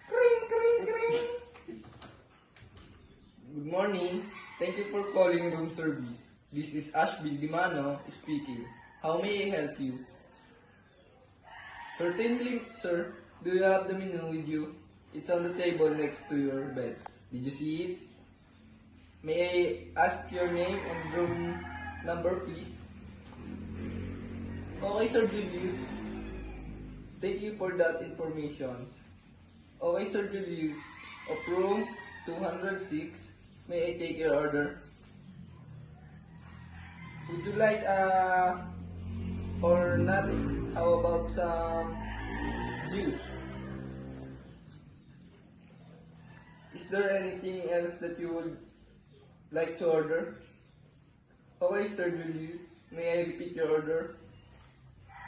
Kring, kring, kring. Good morning. Thank you for calling room service. This is Ashby Dimano speaking. How may I help you? Certainly, sir. Do you have the menu with you? It's on the table next to your bed. Did you see it? May I ask your name and room number, please? Okay, Sir Julius. Thank you for that information. Okay, Sir Julius. Of room 206, may I take your order? Would you like or not? How about some juice? Is there anything else that you would like to order? Okay, Sir Julius. May I repeat your order?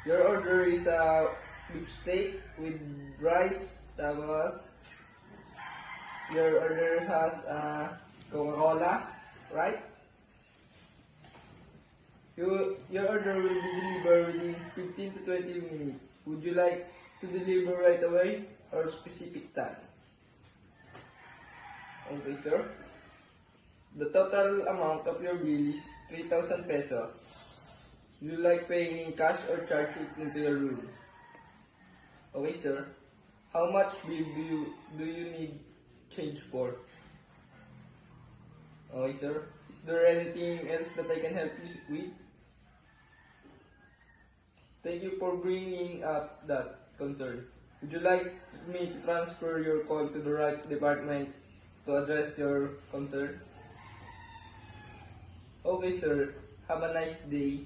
Your order is a beef steak with rice, tapos your order has a Coca-Cola, right? Your order will be delivered within 15 to 20 minutes. Would you like to deliver right away or specific time? Okay, sir. The total amount of your bill is 3,000 pesos. Do you like paying in cash or charge it into your room? Okay, sir. How much bill do you need change for? Okay, sir. Is there anything else that I can help you with? Thank you for bringing up that concern. Would you like me to transfer your call to the right department to address your concern? Okay, sir. Have a nice day.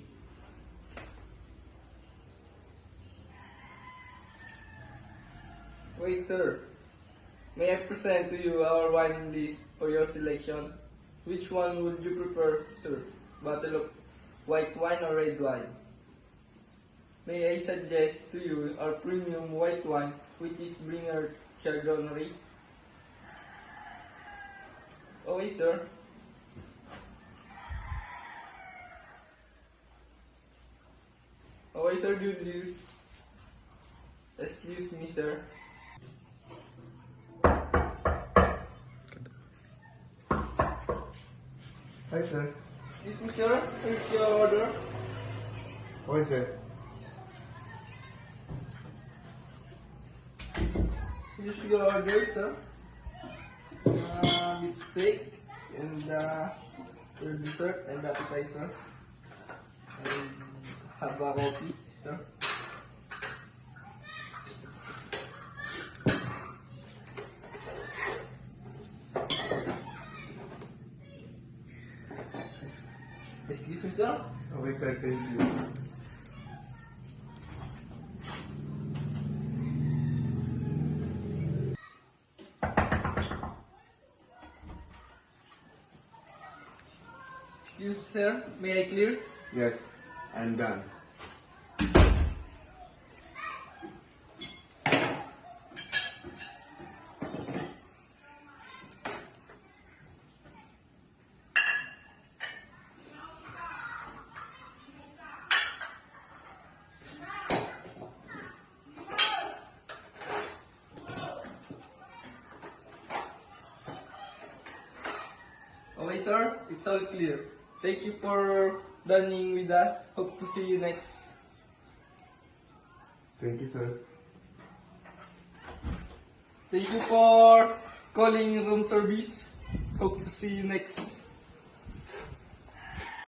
Wait, sir. May I present to you our wine list for your selection? Which one would you prefer, sir? Bottle of white wine or red wine? May I suggest to you our premium white wine, which is Bringer Chardonnay? Okay, sir. Okay, Sir Julius. Excuse me, sir. Hi, sir. Excuse me, sir. Here's your order. What is it? Here's your order, sir. Beef steak and your dessert and appetizer. And have a coffee, sir. Excuse me, sir. Okay, sir. Thank you. Excuse me, sir. May I clear? Yes, I'm done. Okay, sir. It's all clear. Thank you for dining with us. Hope to see you next. Thank you, sir. Thank you for calling room service. Hope to see you next.